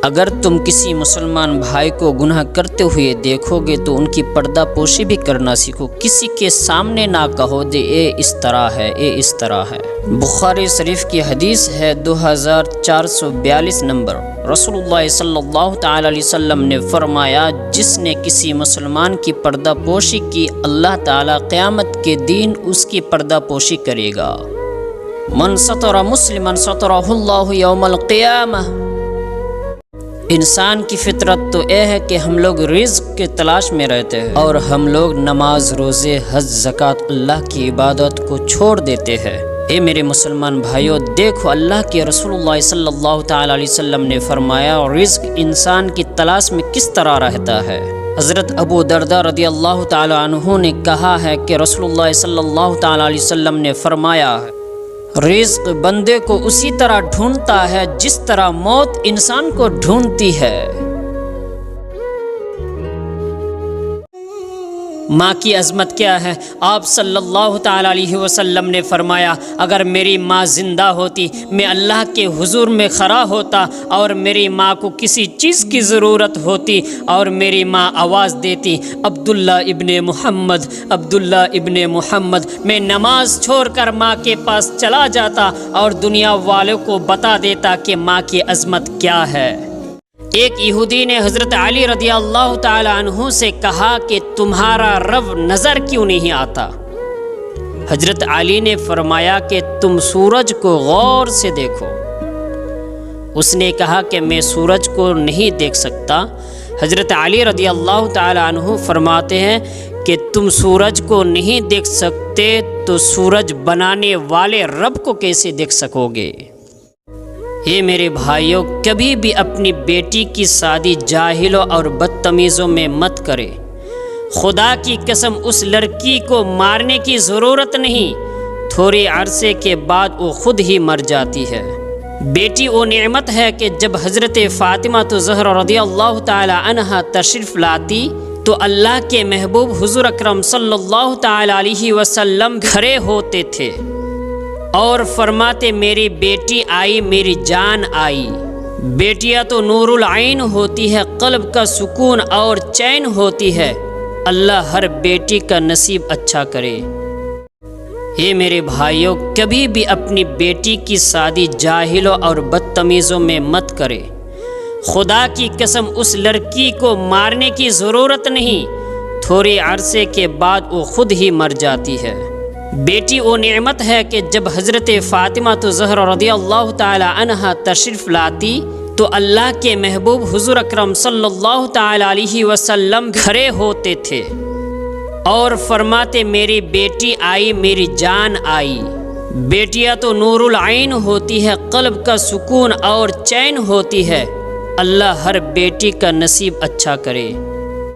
اگر تم کسی مسلمان بھائی کو گناہ کرتے ہوئے دیکھو گے تو ان کی پردہ پوشی بھی کرنا سیکھو، کسی کے سامنے نہ کہو دے اے اس طرح ہے، اے اس طرح ہے۔ بخاری شریف کی حدیث ہے 2442 نمبر۔ رسول اللہ صلی اللہ تعالی علیہ وسلم نے فرمایا، جس نے کسی مسلمان کی پردہ پوشی کی، اللہ تعالی قیامت کے دن اس کی پردہ پوشی کرے گا۔ من ستر مسلما سترہ اللہ یوم القیامہ۔ انسان کی فطرت تو یہ ہے کہ ہم لوگ رزق کے تلاش میں رہتے ہیں، اور ہم لوگ نماز، روزے، حج، زکوٰۃ، اللہ کی عبادت کو چھوڑ دیتے ہیں۔ اے میرے مسلمان بھائیوں، دیکھو اللہ کے رسول اللہ صلی اللہ تعالی علیہ وسلم نے فرمایا، رزق انسان کی تلاش میں کس طرح رہتا ہے۔ حضرت ابو درداء رضی اللہ تعالی عنہ نے کہا ہے کہ رسول اللہ صلی اللہ تعالی علیہ وسلم نے فرمایا، رزق بندے کو اسی طرح ڈھونڈتا ہے جس طرح موت انسان کو ڈھونڈتی ہے۔ ماں کی عظمت کیا ہے؟ آپ صلی اللہ تعالی علیہ وسلم نے فرمایا، اگر میری ماں زندہ ہوتی، میں اللہ کے حضور میں کھڑا ہوتا اور میری ماں کو کسی چیز کی ضرورت ہوتی اور میری ماں آواز دیتی، عبداللہ ابن محمد، عبداللہ ابن محمد، میں نماز چھوڑ کر ماں کے پاس چلا جاتا اور دنیا والوں کو بتا دیتا کہ ماں کی عظمت کیا ہے۔ ایک یہودی نے حضرت علی رضی اللہ تعالی عنہ سے کہا کہ تمہارا رب نظر کیوں نہیں آتا؟ حضرت علی نے فرمایا کہ تم سورج کو غور سے دیکھو۔ اس نے کہا کہ میں سورج کو نہیں دیکھ سکتا۔ حضرت علی رضی اللہ تعالی عنہ فرماتے ہیں کہ تم سورج کو نہیں دیکھ سکتے تو سورج بنانے والے رب کو کیسے دیکھ سکو گے؟ یہ میرے بھائیوں، کبھی بھی اپنی بیٹی کی شادی جاہلوں اور بدتمیزوں میں مت کرے۔ خدا کی قسم، اس لڑکی کو مارنے کی ضرورت نہیں، تھوڑے عرصے کے بعد وہ خود ہی مر جاتی ہے۔ بیٹی وہ نعمت ہے کہ جب حضرت فاطمہ زہرا رضی اللہ تعالی عنہا تشریف لاتی تو اللہ کے محبوب حضور اکرم صلی اللہ تعالی علیہ وسلم کھڑے ہوتے تھے اور فرماتے، میری بیٹی آئی، میری جان آئی۔ بیٹیاں تو نور العین ہوتی ہے، قلب کا سکون اور چین ہوتی ہے۔ اللہ ہر بیٹی کا نصیب اچھا کرے۔ یہ میرے بھائیوں، کبھی بھی اپنی بیٹی کی شادی جاہلوں اور بدتمیزوں میں مت کرے۔ خدا کی قسم، اس لڑکی کو مارنے کی ضرورت نہیں، تھوڑے عرصے کے بعد وہ خود ہی مر جاتی ہے۔ بیٹی وہ نعمت ہے کہ جب حضرت فاطمہ زہرا رضی اللہ تعالی عنہا تشریف لاتی تو اللہ کے محبوب حضور اکرم صلی اللہ تعالی علیہ وسلم کھڑے ہوتے تھے اور فرماتے، میری بیٹی آئی، میری جان آئی۔ بیٹیاں تو نور العین ہوتی ہے، قلب کا سکون اور چین ہوتی ہے۔ اللہ ہر بیٹی کا نصیب اچھا کرے۔